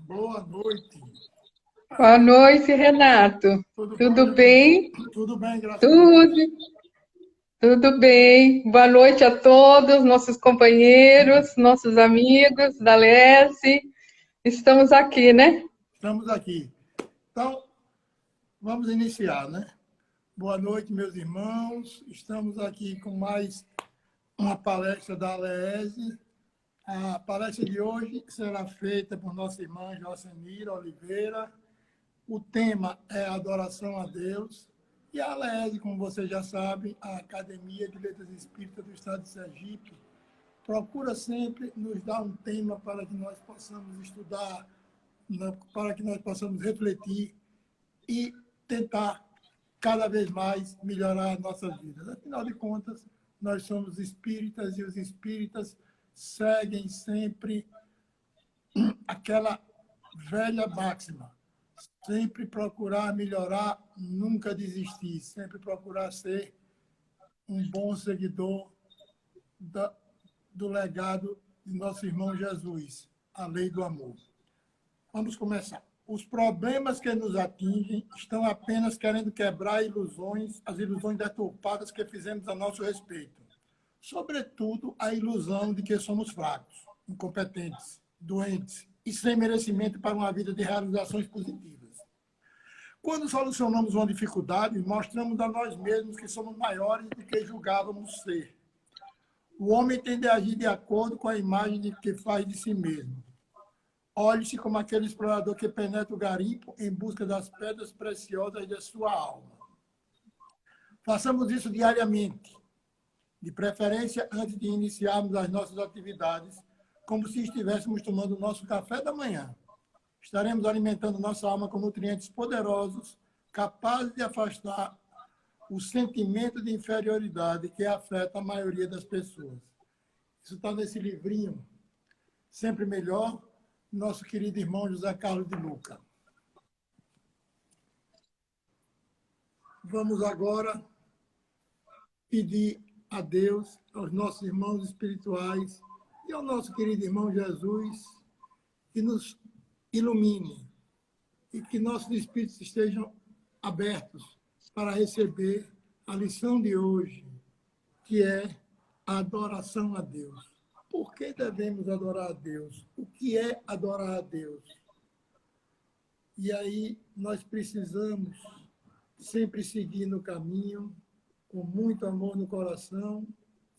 Boa noite. Boa noite, Renato. Tudo bem? Tudo bem, graças a Deus. Tudo bem. Boa noite a todos, nossos companheiros, nossos amigos da LES. Estamos aqui, né? Estamos aqui. Então, vamos iniciar, né? Boa noite, meus irmãos. Estamos aqui com mais uma palestra da LES. A palestra de hoje será feita por nossa irmã Jocenira Oliveira. O tema é adoração a Deus. E a LES, como vocês já sabem, a Academia de Letras Espíritas do Estado de Sergipe, procura sempre nos dar um tema para que nós possamos estudar, para que nós possamos refletir e tentar cada vez mais melhorar as nossas vidas. Afinal de contas, nós somos espíritas e os espíritas seguem sempre aquela velha máxima: sempre procurar melhorar, nunca desistir, sempre procurar ser um bom seguidor do legado de nosso irmão Jesus, a lei do amor. Vamos começar. Os problemas que nos atingem estão apenas querendo quebrar as ilusões deturpadas que fizemos a nosso respeito. Sobretudo, a ilusão de que somos fracos, incompetentes, doentes e sem merecimento para uma vida de realizações positivas. Quando solucionamos uma dificuldade, mostramos a nós mesmos que somos maiores do que julgávamos ser. O homem tende a agir de acordo com a imagem que faz de si mesmo. Olhe-se como aquele explorador que penetra o garimpo em busca das pedras preciosas de sua alma. Façamos isso diariamente, de preferência antes de iniciarmos as nossas atividades, como se estivéssemos tomando o nosso café da manhã. Estaremos alimentando nossa alma com nutrientes poderosos, capazes de afastar o sentimento de inferioridade que afeta a maioria das pessoas. Isso está nesse livrinho, Sempre Melhor, nosso querido irmão José Carlos de Luca. Vamos agora pedir a Deus, aos nossos irmãos espirituais e ao nosso querido irmão Jesus, que nos ilumine e que nossos espíritos estejam abertos para receber a lição de hoje, que é a adoração a Deus. Por que devemos adorar a Deus? O que é adorar a Deus? E aí nós precisamos sempre seguir no caminho, com muito amor no coração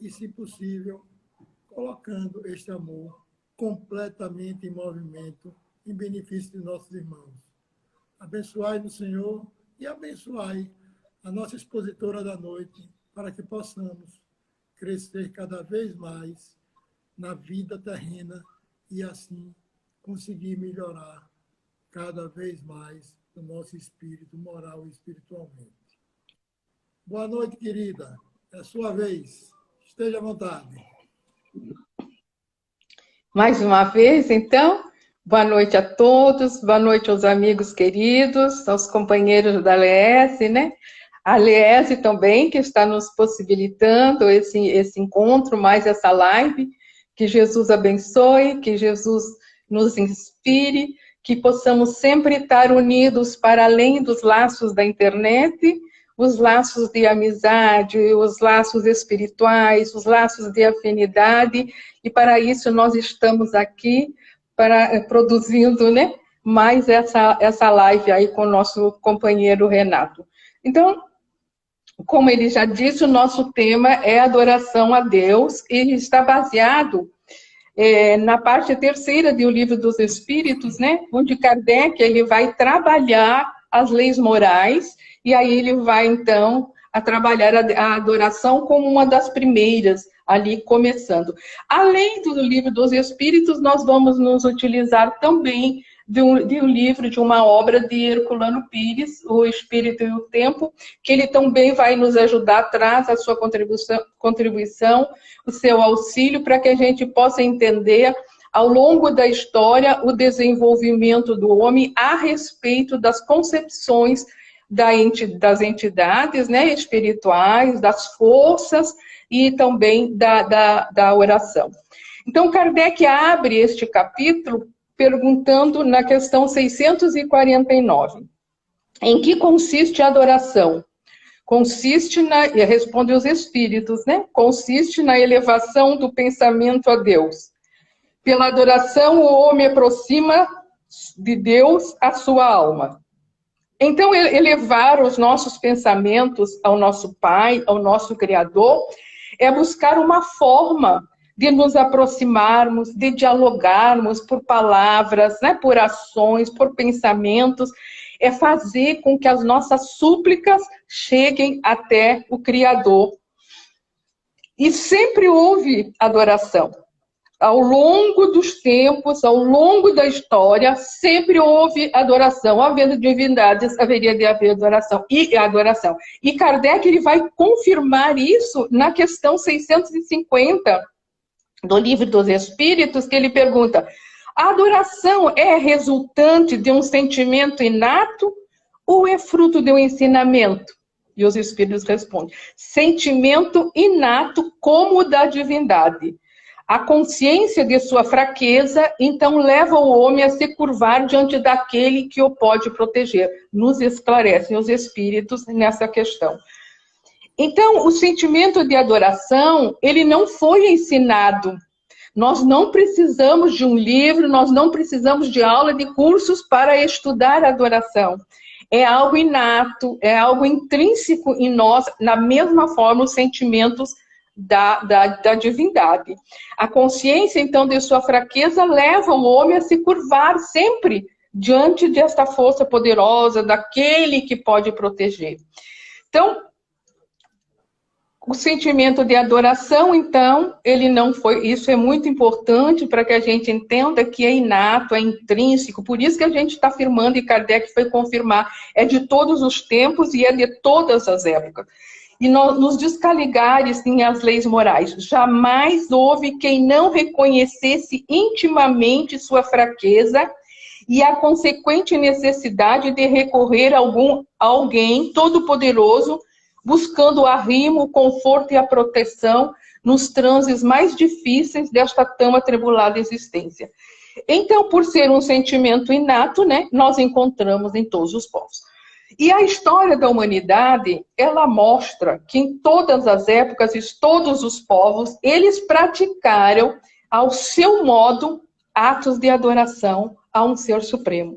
e, se possível, colocando este amor completamente em movimento em benefício de nossos irmãos. Abençoai-nos, Senhor, e abençoai a nossa expositora da noite, para que possamos crescer cada vez mais na vida terrena e, assim, conseguir melhorar cada vez mais o nosso espírito moral e espiritualmente. Boa noite, querida. É a sua vez. Esteja à vontade. Mais uma vez, então, boa noite a todos, boa noite aos amigos queridos, aos companheiros da LES, né? A LES também, que está nos possibilitando esse encontro, mais essa live. Que Jesus abençoe, que Jesus nos inspire, que possamos sempre estar unidos para além dos laços da internet, os laços de amizade, os laços espirituais, os laços de afinidade, e para isso nós estamos aqui produzindo, né, mais essa live aí com o nosso companheiro Renato. Então, como ele já disse, o nosso tema é adoração a Deus, e está baseado na parte terceira do Livro dos Espíritos, né, onde Kardec ele vai trabalhar as leis morais, e aí ele vai, então, a trabalhar a adoração como uma das primeiras, ali começando. Além do Livro dos Espíritos, nós vamos nos utilizar também de um livro, de uma obra de Herculano Pires, O Espírito e o Tempo, que ele também vai nos ajudar, traz a sua contribuição, o seu auxílio, para que a gente possa entender, ao longo da história, o desenvolvimento do homem a respeito das concepções das entidades, né, espirituais, das forças e também da oração. Então, Kardec abre este capítulo perguntando na questão 649. Em que consiste a adoração? Consiste e responde os espíritos, né? Consiste na elevação do pensamento a Deus. Pela adoração, o homem aproxima de Deus a sua alma. Então, elevar os nossos pensamentos ao nosso Pai, ao nosso Criador, é buscar uma forma de nos aproximarmos, de dialogarmos por palavras, né, por ações, por pensamentos, é fazer com que as nossas súplicas cheguem até o Criador. E sempre houve adoração. Ao longo dos tempos, ao longo da história, sempre houve adoração. Havendo divindades, haveria de haver adoração. E Kardec ele vai confirmar isso na questão 650 do Livro dos Espíritos, que ele pergunta: a adoração é resultante de um sentimento inato ou é fruto de um ensinamento? E os Espíritos respondem: sentimento inato como o da divindade. A consciência de sua fraqueza, então, leva o homem a se curvar diante daquele que o pode proteger. Nos esclarecem os Espíritos nessa questão. Então, o sentimento de adoração, ele não foi ensinado. Nós não precisamos de um livro, nós não precisamos de aula, de cursos para estudar a adoração. É algo inato, é algo intrínseco em nós, na mesma forma os sentimentos da divindade. A consciência, então, de sua fraqueza leva o homem a se curvar sempre diante desta força poderosa, daquele que pode proteger. Então, o sentimento de adoração, então, ele não foi... Isso é muito importante para que a gente entenda que é inato, é intrínseco. Por isso que a gente está afirmando, e Kardec foi confirmar, é de todos os tempos e é de todas as épocas. E nos descaligares sim, as leis morais. Jamais houve quem não reconhecesse intimamente sua fraqueza e a consequente necessidade de recorrer a alguém todo-poderoso, buscando o arrimo, o conforto e a proteção nos transes mais difíceis desta tão atribulada existência. Então, por ser um sentimento inato, né, nós encontramos em todos os povos. E a história da humanidade, ela mostra que em todas as épocas e todos os povos, eles praticaram, ao seu modo, atos de adoração a um ser supremo.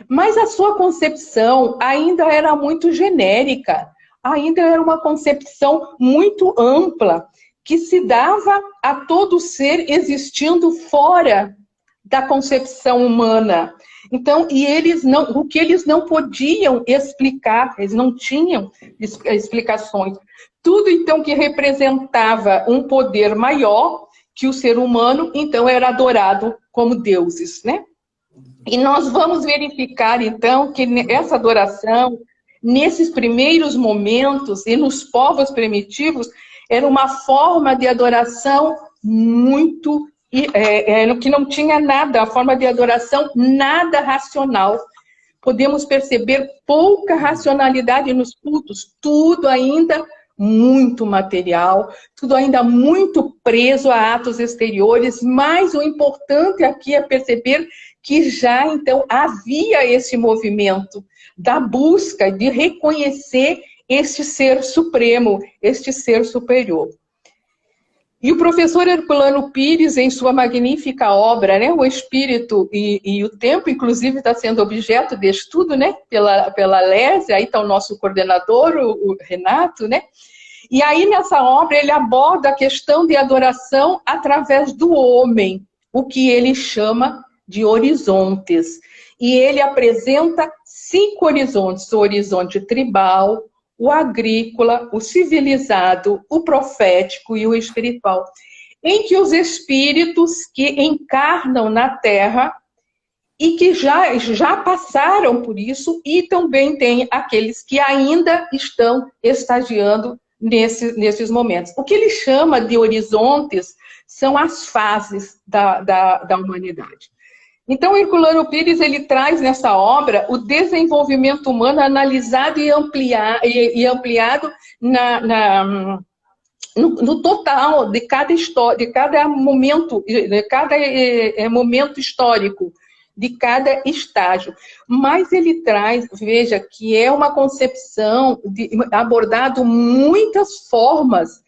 Mas a sua concepção ainda era muito genérica, ainda era uma concepção muito ampla, que se dava a todo ser existindo fora da concepção humana. Então, o que eles não podiam explicar, eles não tinham explicações. Tudo, então, que representava um poder maior que o ser humano, então, era adorado como deuses, né? E nós vamos verificar, então, que essa adoração, nesses primeiros momentos e nos povos primitivos, era uma forma de adoração muito que não tinha nada, a forma de adoração nada racional. Podemos perceber pouca racionalidade nos cultos, tudo ainda muito material, tudo ainda muito preso a atos exteriores, mas o importante aqui é perceber que já então havia esse movimento da busca de reconhecer este ser supremo, este ser superior. E o professor Herculano Pires, em sua magnífica obra, né, O Espírito e o Tempo, inclusive está sendo objeto de estudo, né, pela Lésia, aí está o nosso coordenador, o Renato, né? E aí nessa obra ele aborda a questão de adoração através do homem, o que ele chama de horizontes. E ele apresenta 5 horizontes: o horizonte tribal, o agrícola, o civilizado, o profético e o espiritual, em que os espíritos que encarnam na Terra e que já passaram por isso, e também tem aqueles que ainda estão estagiando nesses momentos. O que ele chama de horizontes são as fases da humanidade. Então, Herculano Pires, ele traz nessa obra o desenvolvimento humano analisado e ampliado no total de cada história, de cada momento histórico. de cada estágio. Mas ele traz, veja, que é uma concepção abordado muitas formas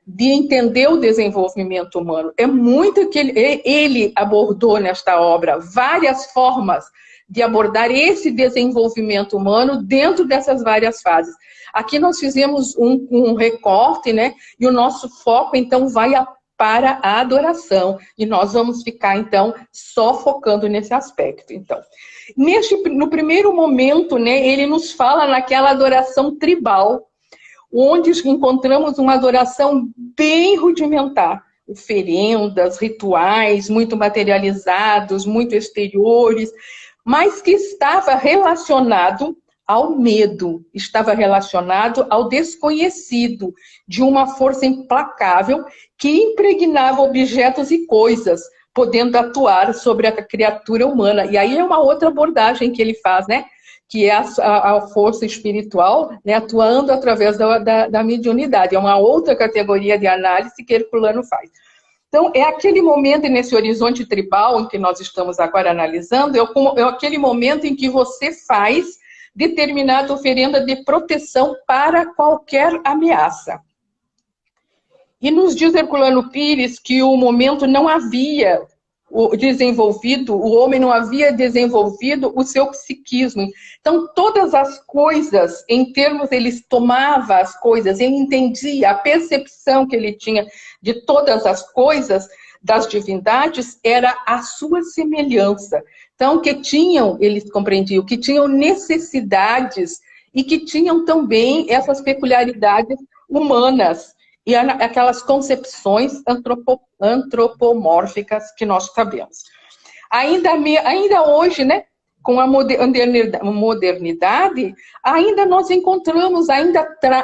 de entender o desenvolvimento humano. É muito que ele abordou nesta obra, várias formas de abordar esse desenvolvimento humano dentro dessas várias fases. Aqui nós fizemos um recorte, né? E o nosso foco, então, vai para a adoração. E nós vamos ficar, então, só focando nesse aspecto. Então, no primeiro momento, né, ele nos fala naquela adoração tribal, onde encontramos uma adoração bem rudimentar. Oferendas, rituais, muito materializados, muito exteriores, mas que estava relacionado ao medo, estava relacionado ao desconhecido, de uma força implacável que impregnava objetos e coisas, podendo atuar sobre a criatura humana. E aí é uma outra abordagem que ele faz, né? Que é a força espiritual, né, atuando através da mediunidade. É uma outra categoria de análise que Herculano faz. Então, é aquele momento nesse horizonte tribal em que nós estamos agora analisando, é aquele momento em que você faz determinada oferenda de proteção para qualquer ameaça. E nos diz Herculano Pires que o momento não havia desenvolvido, o homem não havia desenvolvido o seu psiquismo. Então, todas as coisas, em termos, ele tomava as coisas, ele entendia, a percepção que ele tinha de todas as coisas, das divindades, era a sua semelhança. Então, que tinham, eles compreendiam, que tinham necessidades e que tinham também essas peculiaridades humanas. E aquelas concepções antropomórficas que nós sabemos. Ainda hoje, né, com a modernidade, ainda nós encontramos,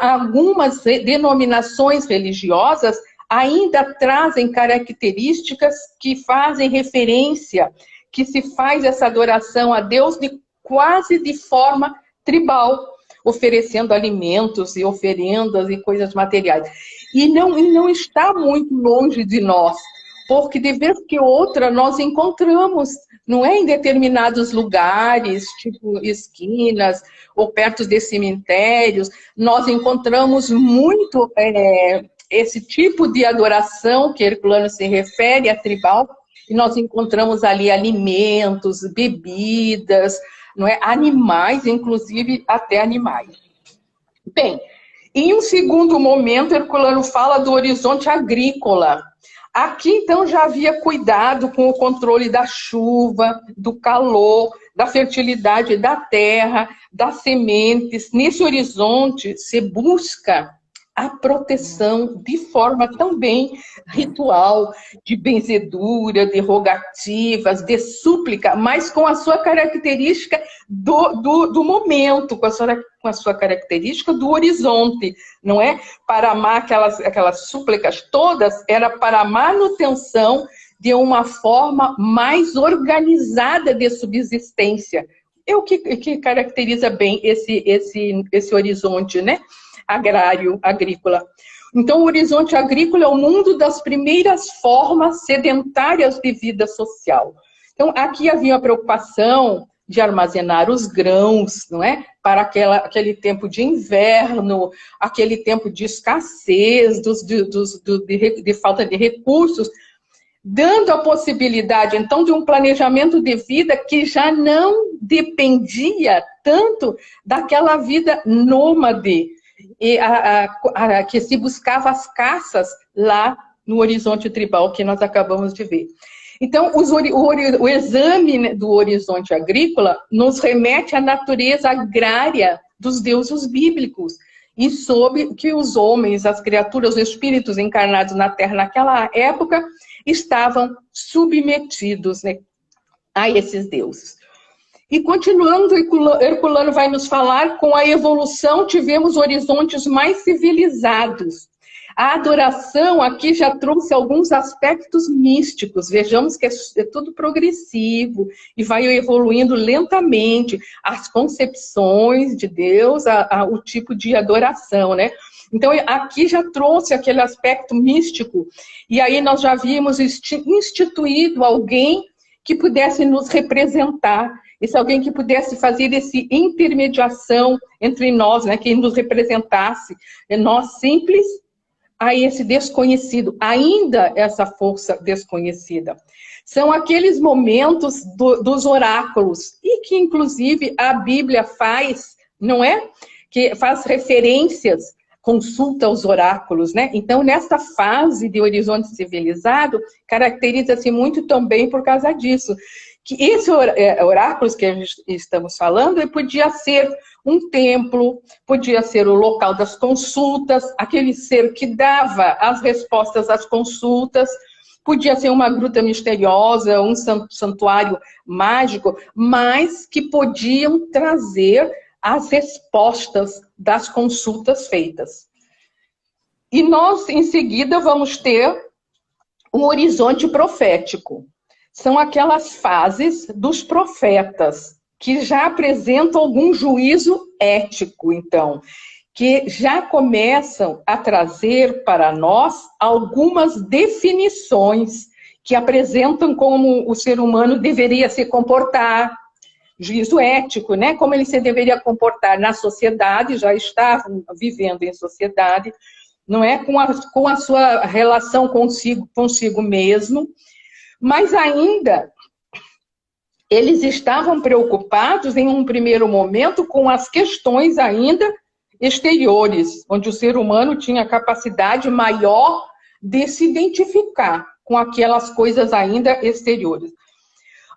algumas denominações religiosas ainda trazem características que fazem referência, que se faz essa adoração a Deus quase de forma tribal, oferecendo alimentos e oferendas e coisas materiais. E não está muito longe de nós, porque de vez que outra nós encontramos, não é, em determinados lugares, tipo esquinas, ou perto de cemitérios, nós encontramos muito esse tipo de adoração que Herculano se refere a tribal, e nós encontramos ali alimentos, bebidas, não é, animais, inclusive até animais. Bem, em um segundo momento, Herculano fala do horizonte agrícola. Aqui, então, já havia cuidado com o controle da chuva, do calor, da fertilidade da terra, das sementes. Nesse horizonte, se busca a proteção de forma também ritual, de benzedura, de rogativas, de súplica, mas com a sua característica do momento, com a sua característica do horizonte, não é? Para amar aquelas súplicas todas, era para a manutenção de uma forma mais organizada de subsistência. É o que caracteriza bem esse horizonte, né? Agrícola. Então, o horizonte agrícola é o mundo das primeiras formas sedentárias de vida social. Então, aqui havia a preocupação de armazenar os grãos, não é? Para aquele tempo de inverno, aquele tempo de escassez, de falta de recursos, dando a possibilidade, então, de um planejamento de vida que já não dependia tanto daquela vida nômade, e que se buscava as caças lá no horizonte tribal que nós acabamos de ver. Então, o exame do horizonte agrícola nos remete à natureza agrária dos deuses bíblicos e soube que os homens, as criaturas, os espíritos encarnados na Terra naquela época estavam submetidos, né, a esses deuses. E continuando, Herculano vai nos falar, com a evolução tivemos horizontes mais civilizados. A adoração aqui já trouxe alguns aspectos místicos. Vejamos que é tudo progressivo e vai evoluindo lentamente as concepções de Deus, o tipo de adoração, né? Então, aqui já trouxe aquele aspecto místico. E aí nós já vimos instituído alguém que pudesse nos representar, esse alguém que pudesse fazer essa intermediação entre nós, né, que nos representasse, nós simples, a esse desconhecido, ainda essa força desconhecida. São aqueles momentos dos oráculos, e que inclusive a Bíblia faz, não é? Que faz referências, consulta aos oráculos, né? Então, nesta fase de horizonte civilizado, caracteriza-se muito também por causa disso. Que esse oráculos que estamos falando, podia ser um templo, podia ser o local das consultas, aquele ser que dava as respostas às consultas, podia ser uma gruta misteriosa, um santuário mágico, mas que podiam trazer as respostas das consultas feitas. E nós, em seguida, vamos ter um horizonte profético. São aquelas fases dos profetas, que já apresentam algum juízo ético, então, que já começam a trazer para nós algumas definições que apresentam como o ser humano deveria se comportar, juízo ético, né? Como ele se deveria comportar na sociedade, já está vivendo em sociedade, não é? Com a sua relação consigo mesmo, mas ainda eles estavam preocupados em um primeiro momento com as questões ainda exteriores, onde o ser humano tinha capacidade maior de se identificar com aquelas coisas ainda exteriores.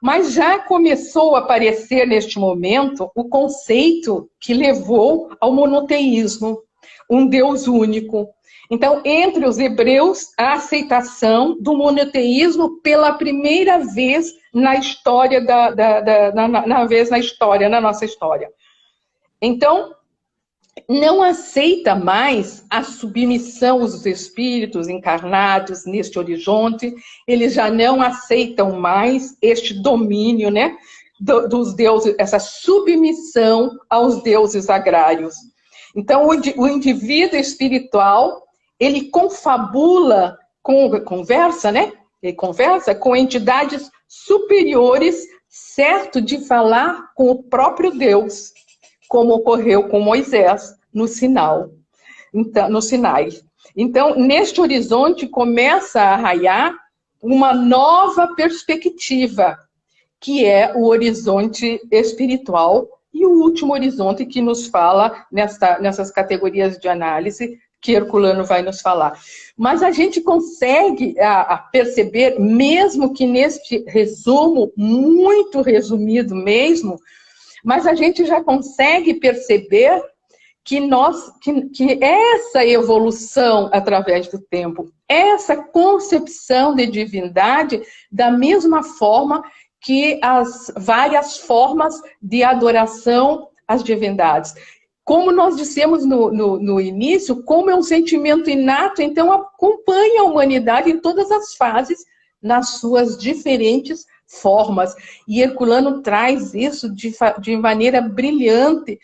Mas já começou a aparecer neste momento o conceito que levou ao monoteísmo, um Deus único. Então, entre os hebreus, a aceitação do monoteísmo pela primeira vez na história, na nossa história. Então, não aceita mais a submissão dos espíritos encarnados neste horizonte, eles já não aceitam mais este domínio, né, dos deuses, essa submissão aos deuses agrários. Então, o indivíduo espiritual, ele confabula, conversa, né? Ele conversa com entidades superiores, certo de falar com o próprio Deus, como ocorreu com Moisés no Sinai. Então, neste horizonte começa a raiar uma nova perspectiva, que é o horizonte espiritual e o último horizonte que nos fala nessas categorias de análise que Herculano vai nos falar. Mas a gente consegue perceber, mesmo que neste resumo, muito resumido mesmo, mas a gente já consegue perceber que essa evolução através do tempo, essa concepção de divindade, da mesma forma que as várias formas de adoração às divindades. Como nós dissemos no início, como é um sentimento inato, então acompanha a humanidade em todas as fases, nas suas diferentes formas. E Herculano traz isso de maneira brilhante,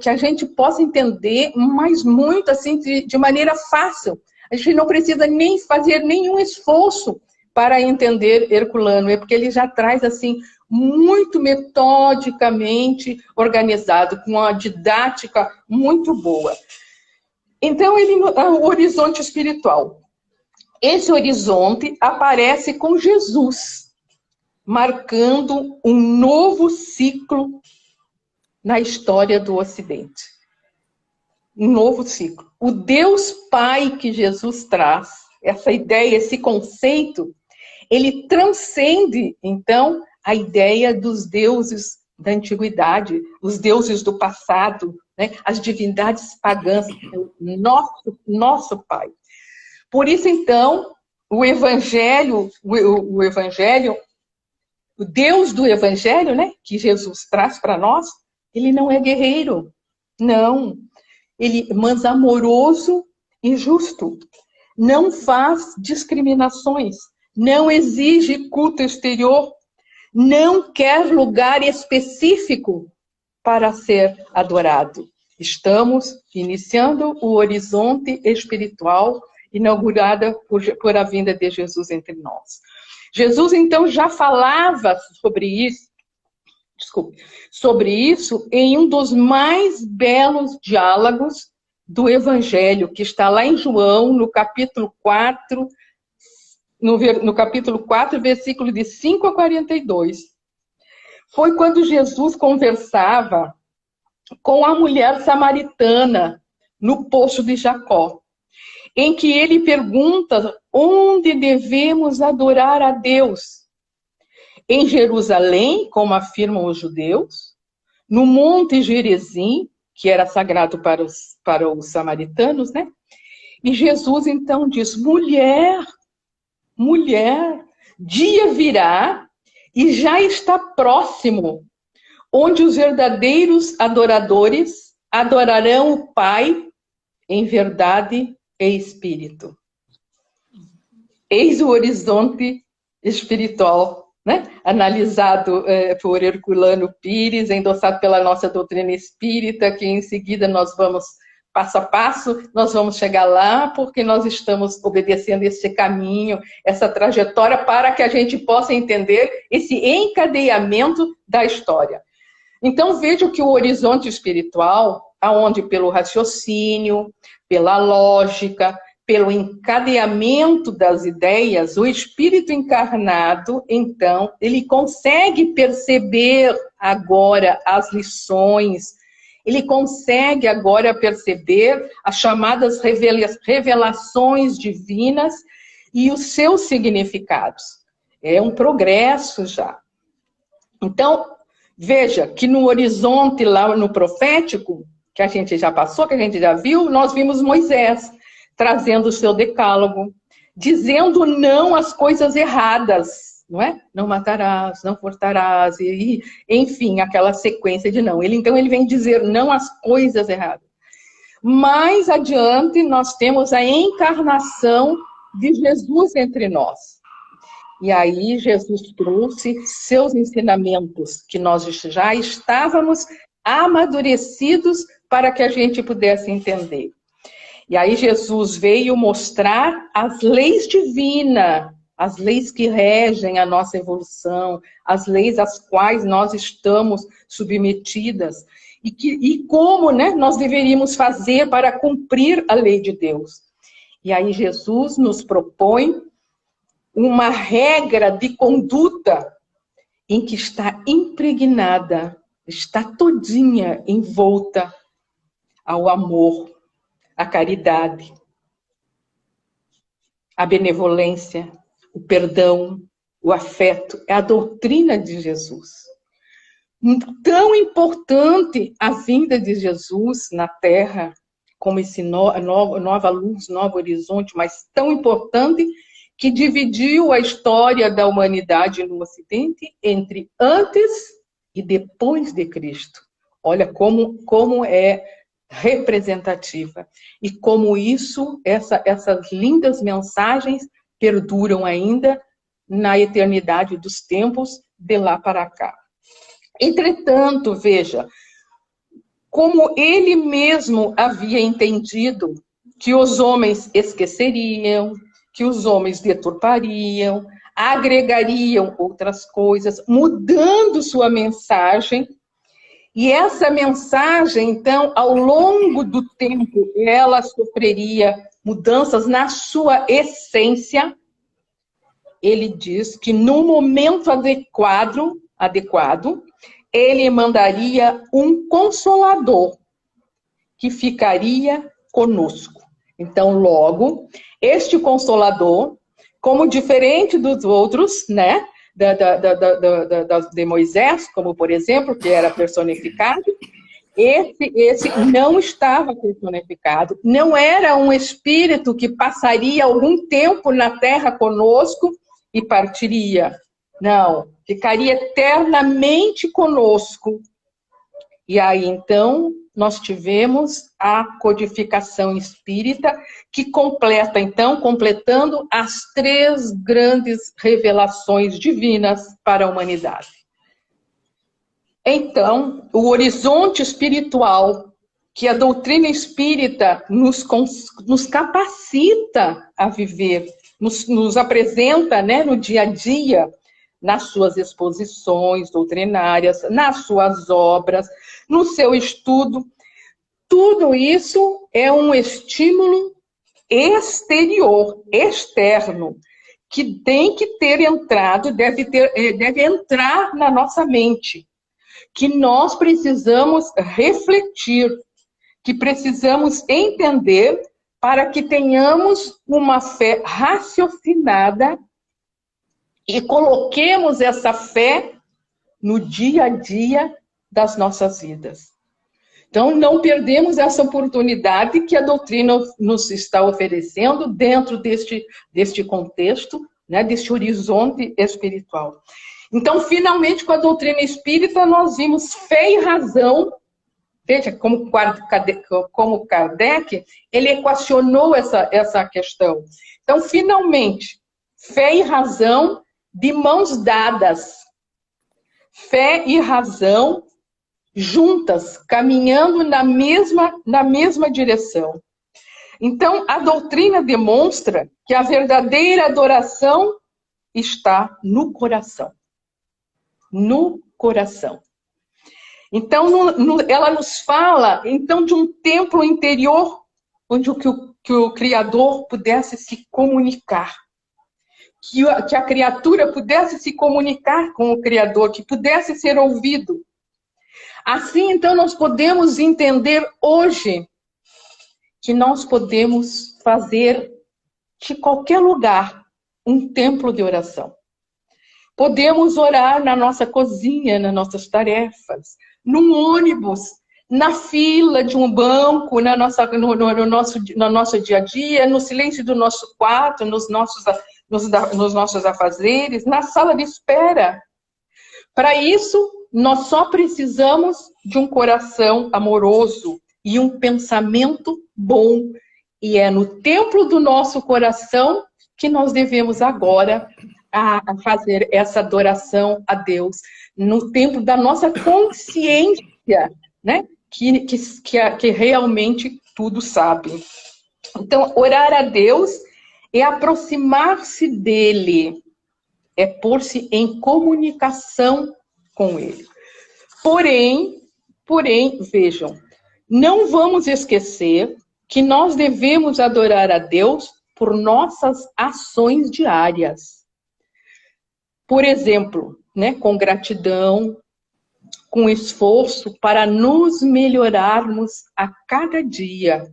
que a gente possa entender, mas muito assim, de maneira fácil. A gente não precisa nem fazer nenhum esforço para entender Herculano, porque ele já traz assim muito metodicamente organizado, com uma didática muito boa. Então, o horizonte espiritual. Esse horizonte aparece com Jesus, marcando um novo ciclo na história do Ocidente. Um novo ciclo. O Deus Pai que Jesus traz, essa ideia, esse conceito, ele transcende, então, a ideia dos deuses da antiguidade, os deuses do passado, né? As divindades pagãs, nosso Pai. Por isso, então, o Evangelho, o Deus do Evangelho, né, que Jesus traz para nós, ele não é guerreiro, não. Ele é mais amoroso e justo. Não faz discriminações, não exige culto exterior, não quer lugar específico para ser adorado. Estamos iniciando o horizonte espiritual inaugurada por a vinda de Jesus entre nós. Jesus, então, já falava sobre isso em um dos mais belos diálogos do Evangelho, que está lá em João, no capítulo 4, no capítulo 4, versículo de 5 a 42. Foi quando Jesus conversava com a mulher samaritana no poço de Jacó, em que ele pergunta onde devemos adorar a Deus. Em Jerusalém, como afirmam os judeus, no Monte Gerizim, que era sagrado para os samaritanos, né? E Jesus então diz: mulher, dia virá e já está próximo, onde os verdadeiros adoradores adorarão o Pai em verdade e espírito. Eis o horizonte espiritual, né? Analisado por Herculano Pires, endossado pela nossa doutrina espírita, que em seguida nós vamos, passo a passo, nós vamos chegar lá, porque nós estamos obedecendo esse caminho, essa trajetória, para que a gente possa entender esse encadeamento da história. Então, veja que o horizonte espiritual, aonde pelo raciocínio, pela lógica, pelo encadeamento das ideias, o espírito encarnado, então, ele consegue perceber agora as lições, ele consegue agora perceber as chamadas revelações divinas e os seus significados. É um progresso já. Então, veja que no horizonte lá no profético, que a gente já passou, que a gente já viu, nós vimos Moisés trazendo o seu decálogo, dizendo não às coisas erradas, não é? Não matarás, não furtarás, e enfim, aquela sequência de não. Então ele vem dizer não às coisas erradas. Mais adiante, nós temos a encarnação de Jesus entre nós. E aí Jesus trouxe seus ensinamentos, que nós já estávamos amadurecidos para que a gente pudesse entender. E aí Jesus veio mostrar as leis divinas, as leis que regem a nossa evolução, as leis às quais nós estamos submetidas, e como, né, nós deveríamos fazer para cumprir a lei de Deus. E aí Jesus nos propõe uma regra de conduta em que está impregnada, está todinha envolta ao amor, à caridade, à benevolência, o perdão, o afeto. É a doutrina de Jesus. Tão importante a vinda de Jesus na Terra, como esse nova luz, novo horizonte, mas tão importante que dividiu a história da humanidade no Ocidente entre antes e depois de Cristo. Olha como é representativa e como essas lindas mensagens perduram ainda na eternidade dos tempos de lá para cá. Entretanto, veja, como ele mesmo havia entendido que os homens esqueceriam, que os homens deturpariam, agregariam outras coisas, mudando sua mensagem. E essa mensagem, então, ao longo do tempo, ela sofreria mudanças na sua essência. Ele diz que no momento adequado, ele mandaria um consolador que ficaria conosco. Então, logo, este consolador, como diferente dos outros, né, de Moisés, como por exemplo, que era personificado, esse não estava personificado, não era um espírito que passaria algum tempo na Terra conosco e partiria. Não, ficaria eternamente conosco. E aí, então, nós tivemos a codificação espírita, que completa, então, completando as 3 grandes revelações divinas para a humanidade. Então, o horizonte espiritual que a doutrina espírita nos capacita a viver nos apresenta, né, no dia a dia, nas suas exposições doutrinárias, nas suas obras, no seu estudo. Tudo isso é um estímulo exterior, externo, que tem que ter entrado, deve entrar na nossa mente, que nós precisamos refletir, que precisamos entender para que tenhamos uma fé raciocinada e coloquemos essa fé no dia a dia das nossas vidas. Então, não perdemos essa oportunidade que a doutrina nos está oferecendo dentro deste contexto, né, deste horizonte espiritual. Então, finalmente, com a doutrina espírita, nós vimos fé e razão. Veja, como Kardec, ele equacionou essa questão. Então, finalmente, fé e razão de mãos dadas. Fé e razão juntas, caminhando na mesma direção. Então, a doutrina demonstra que a verdadeira adoração está no coração. No coração. Então, ela nos fala, então, de um templo interior onde que o Criador pudesse se comunicar. Que a criatura pudesse se comunicar com o Criador, que pudesse ser ouvido. Assim, então, nós podemos entender hoje que nós podemos fazer de qualquer lugar um templo de oração. Podemos orar na nossa cozinha, nas nossas tarefas, num ônibus, na fila de um banco, no nosso dia a dia, no silêncio do nosso quarto, nos nossos afazeres, na sala de espera. Para isso, nós só precisamos de um coração amoroso e um pensamento bom. E é no templo do nosso coração que nós devemos agora fazer essa adoração a Deus. No templo da nossa consciência, né? Que realmente tudo sabe. Então, orar a Deus é aproximar-se dele, é pôr-se em comunicação com ele. Porém, vejam, não vamos esquecer que nós devemos adorar a Deus por nossas ações diárias. Por exemplo, né, com gratidão, com esforço para nos melhorarmos a cada dia,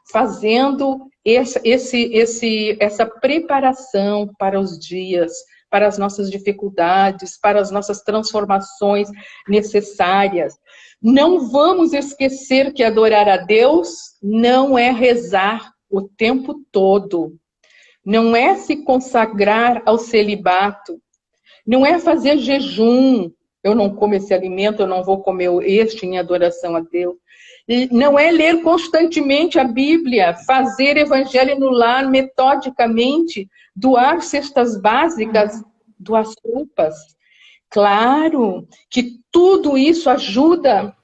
fazendo essa preparação para os dias, para as nossas dificuldades, para as nossas transformações necessárias. Não vamos esquecer que adorar a Deus não é rezar o tempo todo, não é se consagrar ao celibato, não é fazer jejum, eu não como esse alimento, eu não vou comer este em adoração a Deus. Não é ler constantemente a Bíblia, fazer evangelho no lar metodicamente, doar cestas básicas, doar roupas. Claro que tudo isso ajuda,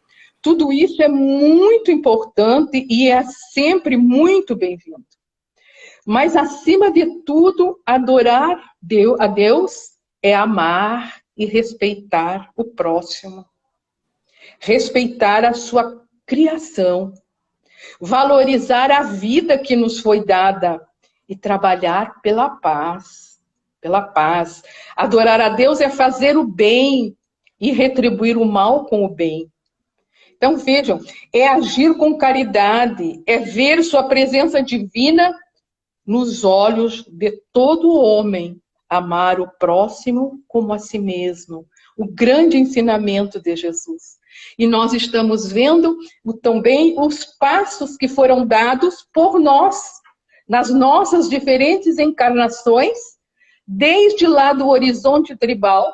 tudo isso é muito importante e é sempre muito bem-vindo. Mas, acima de tudo, adorar a Deus é amar e respeitar o próximo. Respeitar a sua criação. Valorizar a vida que nos foi dada e trabalhar pela paz. Pela paz. Adorar a Deus é fazer o bem e retribuir o mal com o bem. Então, vejam, é agir com caridade, é ver sua presença divina nos olhos de todo homem, amar o próximo como a si mesmo. O grande ensinamento de Jesus. E nós estamos vendo também os passos que foram dados por nós, nas nossas diferentes encarnações, desde lá do horizonte tribal,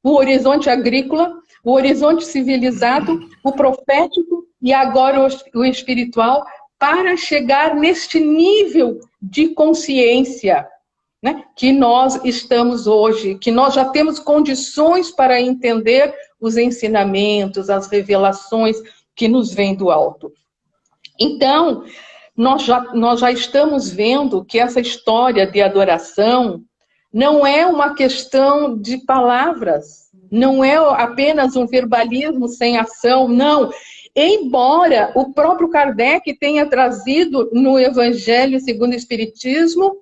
o horizonte agrícola, o horizonte civilizado, o profético e agora o espiritual, para chegar neste nível de consciência, né, que nós estamos hoje, que nós já temos condições para entender os ensinamentos, as revelações que nos vêm do alto. Então, nós já estamos vendo que essa história de adoração não é uma questão de palavras, não é apenas um verbalismo sem ação, não. Embora o próprio Kardec tenha trazido no Evangelho segundo o Espiritismo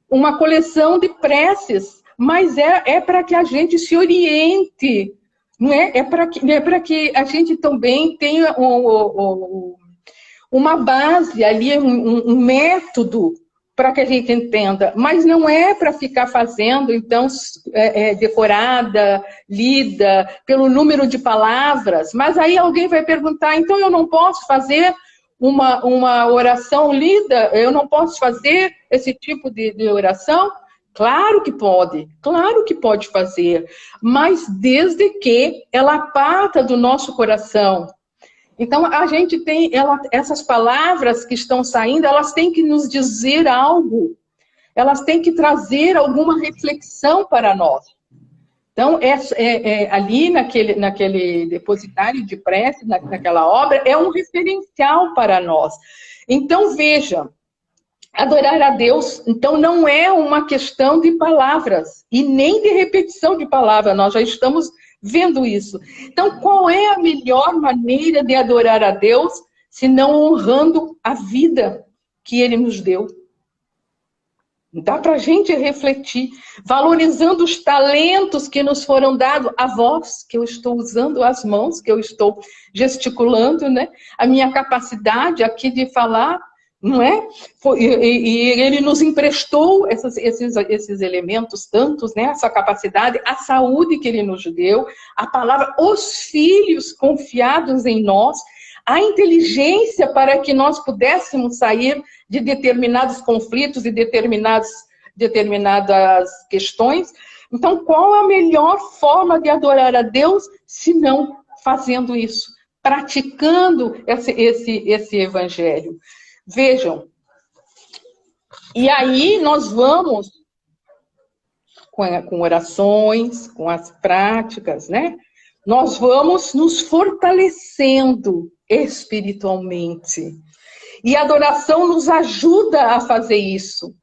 uma coleção de preces, mas é para que a gente se oriente, não é? É para que a gente também tenha uma base ali, um método para que a gente entenda, mas não é para ficar fazendo, então, decorada, lida, pelo número de palavras, mas aí alguém vai perguntar, então eu não posso fazer uma oração lida? Eu não posso fazer esse tipo de oração? Claro que pode fazer, mas desde que ela parta do nosso coração. Então, a gente tem, essas palavras que estão saindo, elas têm que nos dizer algo. Elas têm que trazer alguma reflexão para nós. Então, ali naquele depositário de prece, naquela obra, é um referencial para nós. Então, veja, adorar a Deus, então, não é uma questão de palavras, e nem de repetição de palavras, nós já estamos vendo isso. Então, qual é a melhor maneira de adorar a Deus, se não honrando a vida que Ele nos deu? Dá para a gente refletir, valorizando os talentos que nos foram dados, a voz, que eu estou usando, as mãos, que eu estou gesticulando, né? A minha capacidade aqui de falar, não é? E Ele nos emprestou esses elementos tantos, né? Essa capacidade, a saúde que Ele nos deu, a palavra, os filhos confiados em nós, a inteligência para que nós pudéssemos sair de determinados conflitos e determinadas questões. Então, qual a melhor forma de adorar a Deus, se não fazendo isso, praticando esse evangelho? Vejam, e aí nós vamos, com orações, com as práticas, né? Nós vamos nos fortalecendo espiritualmente. E a adoração nos ajuda a fazer isso,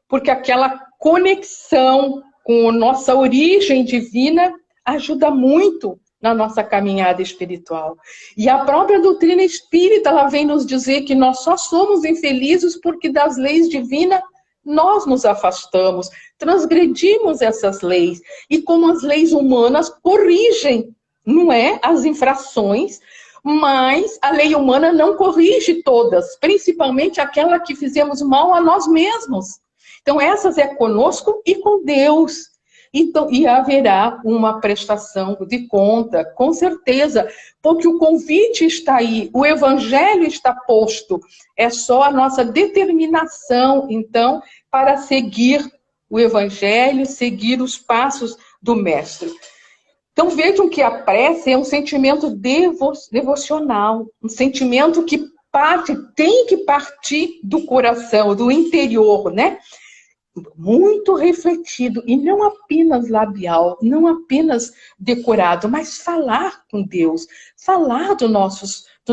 porque aquela conexão com a nossa origem divina ajuda muito na nossa caminhada espiritual. E a própria doutrina espírita, ela vem nos dizer que nós só somos infelizes porque das leis divinas nós nos afastamos, transgredimos essas leis. E como as leis humanas corrigem, não é, as infrações, mas a lei humana não corrige todas, principalmente aquela que fizemos mal a nós mesmos. Então, essas é conosco e com Deus. Então, e haverá uma prestação de conta, com certeza, porque o convite está aí, o evangelho está posto, é só a nossa determinação, então, para seguir o evangelho, seguir os passos do mestre. Então, vejam que a prece é um sentimento devocional, um sentimento que tem que partir do coração, do interior, né? Muito refletido, e não apenas labial, não apenas decorado, mas falar com Deus, falar dos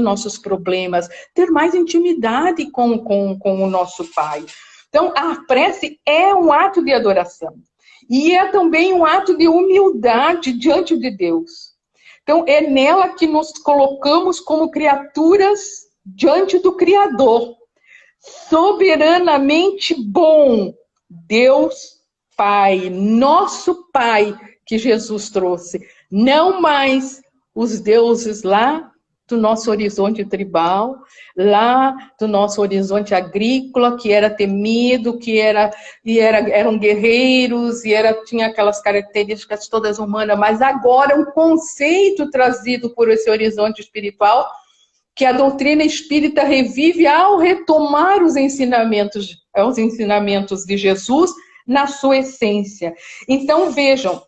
nossos problemas, ter mais intimidade com o nosso Pai. Então, a prece é um ato de adoração. E é também um ato de humildade diante de Deus. Então, é nela que nos colocamos como criaturas diante do Criador. Soberanamente bom, Deus Pai, nosso Pai, que Jesus trouxe. Não mais os deuses lá do nosso horizonte tribal, lá do nosso horizonte agrícola, que era temido, eram guerreiros, tinha aquelas características todas humanas, mas agora um conceito trazido por esse horizonte espiritual, que a doutrina espírita revive ao retomar os ensinamentos de Jesus na sua essência. Então, vejam,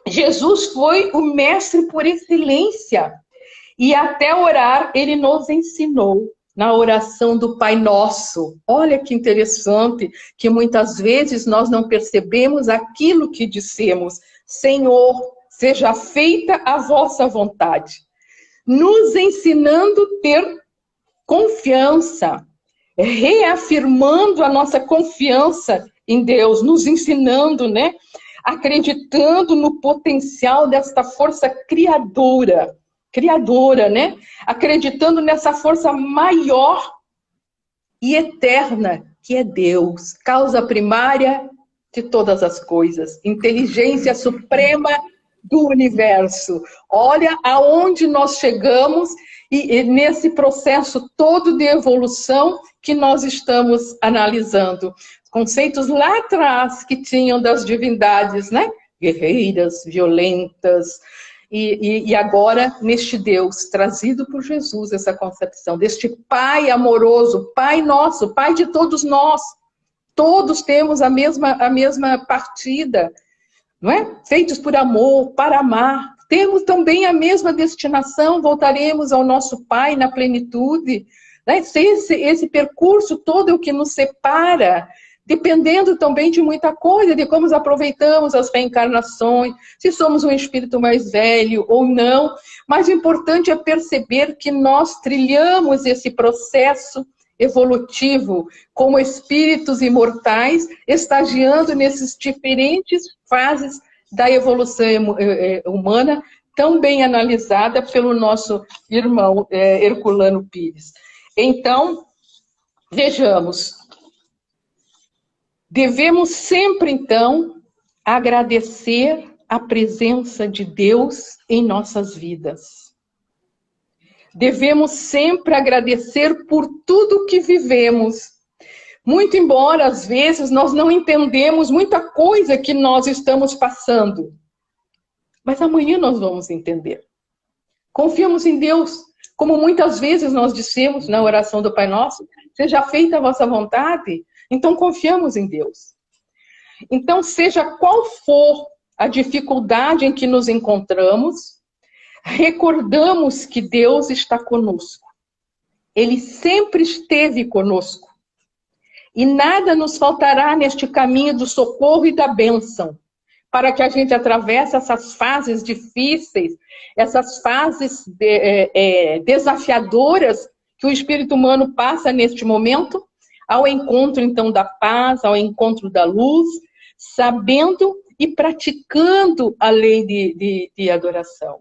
Jesus foi o mestre por excelência. E até orar, ele nos ensinou na oração do Pai Nosso. Olha que interessante, que muitas vezes nós não percebemos aquilo que dissemos. Senhor, seja feita a vossa vontade. Nos ensinando a ter confiança, reafirmando a nossa confiança em Deus, nos ensinando, né? Acreditando no potencial desta força criadora, né? Acreditando nessa força maior e eterna, que é Deus, causa primária de todas as coisas, inteligência suprema do universo. Olha aonde nós chegamos e nesse processo todo de evolução que nós estamos analisando. Conceitos lá atrás que tinham das divindades, né? Guerreiras, violentas, e agora neste Deus, trazido por Jesus, essa concepção, deste Pai amoroso, Pai nosso, Pai de todos nós. Todos temos a mesma partida, não é? Feitos por amor, para amar. Temos também a mesma destinação, voltaremos ao nosso Pai na plenitude. Né? Esse percurso todo é o que nos separa, dependendo também de muita coisa, de como aproveitamos as reencarnações, se somos um espírito mais velho ou não. Mas o importante é perceber que nós trilhamos esse processo evolutivo como espíritos imortais, estagiando nessas diferentes fases da evolução humana, tão bem analisada pelo nosso irmão Herculano Pires. Então, vejamos, devemos sempre, então, agradecer a presença de Deus em nossas vidas. Devemos sempre agradecer por tudo que vivemos. Muito embora, às vezes, nós não entendemos muita coisa que nós estamos passando. Mas amanhã nós vamos entender. Confiamos em Deus, como muitas vezes nós dissemos na oração do Pai Nosso, seja feita a vossa vontade, então confiamos em Deus. Então, seja qual for a dificuldade em que nos encontramos, recordamos que Deus está conosco. Ele sempre esteve conosco. E nada nos faltará neste caminho do socorro e da bênção, para que a gente atravesse essas fases difíceis, essas fases desafiadoras que o espírito humano passa neste momento, ao encontro, então, da paz, ao encontro da luz, sabendo e praticando a lei de adoração.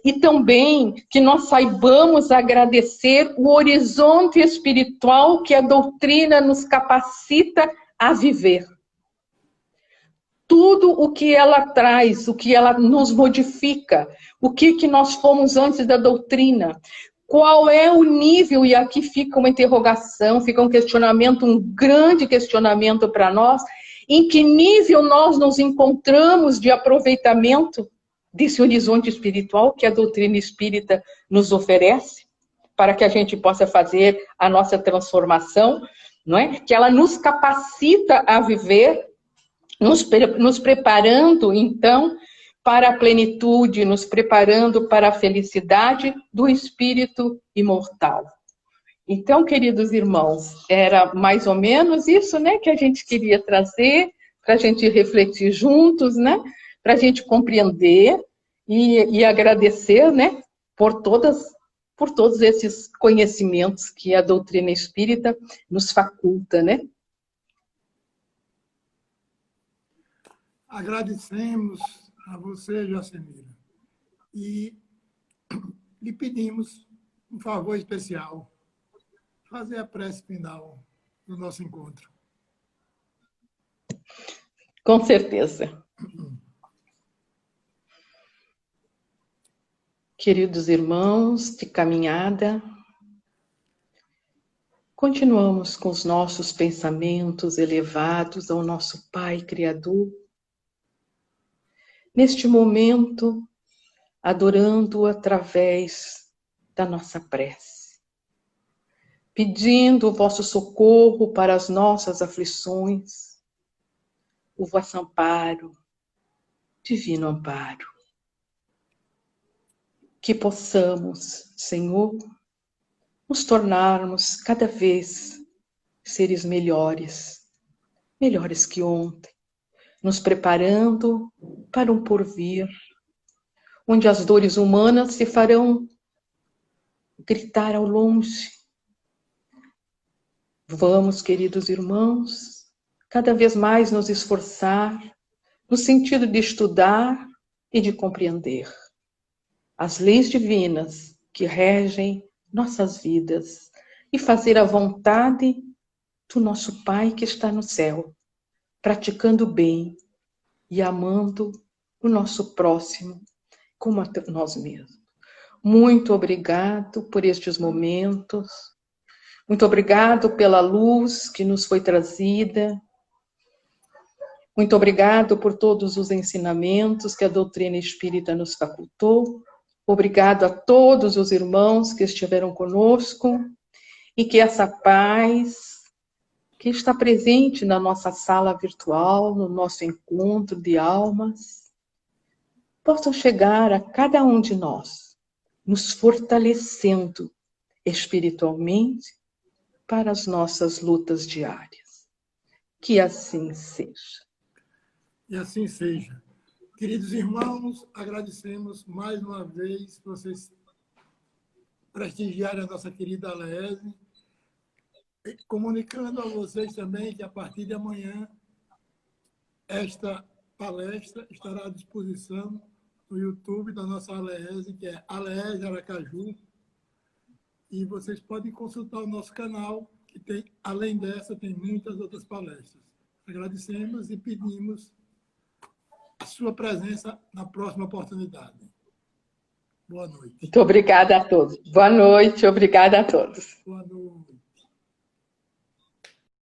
E também que nós saibamos agradecer o horizonte espiritual que a doutrina nos capacita a viver. Tudo o que ela traz, o que ela nos modifica, o que nós fomos antes da doutrina, qual é o nível, e aqui fica uma interrogação, fica um questionamento, um grande questionamento para nós, em que nível nós nos encontramos de aproveitamento desse horizonte espiritual que a doutrina espírita nos oferece, para que a gente possa fazer a nossa transformação, não é? Que ela nos capacita a viver, nos preparando, então, para a plenitude, nos preparando para a felicidade do espírito imortal. Então, queridos irmãos, era mais ou menos isso, né, que a gente queria trazer, para a gente refletir juntos, né, para a gente compreender e agradecer, né, por todos esses conhecimentos que a doutrina espírita nos faculta, né? Agradecemos a você, Joacimira, e lhe pedimos um favor especial, fazer a prece final do nosso encontro. Com certeza. Queridos irmãos de caminhada, continuamos com os nossos pensamentos elevados ao nosso Pai Criador. Neste momento, adorando-o através da nossa prece, pedindo o vosso socorro para as nossas aflições, o vosso amparo, divino amparo. Que possamos, Senhor, nos tornarmos cada vez seres melhores que ontem, nos preparando para um porvir, onde as dores humanas se farão gritar ao longe, Vamos, queridos irmãos, cada vez mais nos esforçar no sentido de estudar e de compreender as leis divinas que regem nossas vidas e fazer a vontade do nosso Pai que está no céu, praticando o bem e amando o nosso próximo como a nós mesmos. Muito obrigado por estes momentos, muito obrigado pela luz que nos foi trazida, muito obrigado por todos os ensinamentos que a doutrina espírita nos facultou. Obrigado a todos os irmãos que estiveram conosco e que essa paz que está presente na nossa sala virtual, no nosso encontro de almas, possam chegar a cada um de nós, nos fortalecendo espiritualmente para as nossas lutas diárias. Que assim seja. E assim seja. Queridos irmãos, agradecemos mais uma vez vocês prestigiarem a nossa querida Aleese, comunicando a vocês também que a partir de amanhã esta palestra estará à disposição no YouTube da nossa Aleese, que é Aleese Aracaju, e vocês podem consultar o nosso canal, que tem, além dessa, tem muitas outras palestras. Agradecemos e pedimos a sua presença na próxima oportunidade. Boa noite. Muito obrigada a todos. Boa noite, obrigada a todos. Boa noite.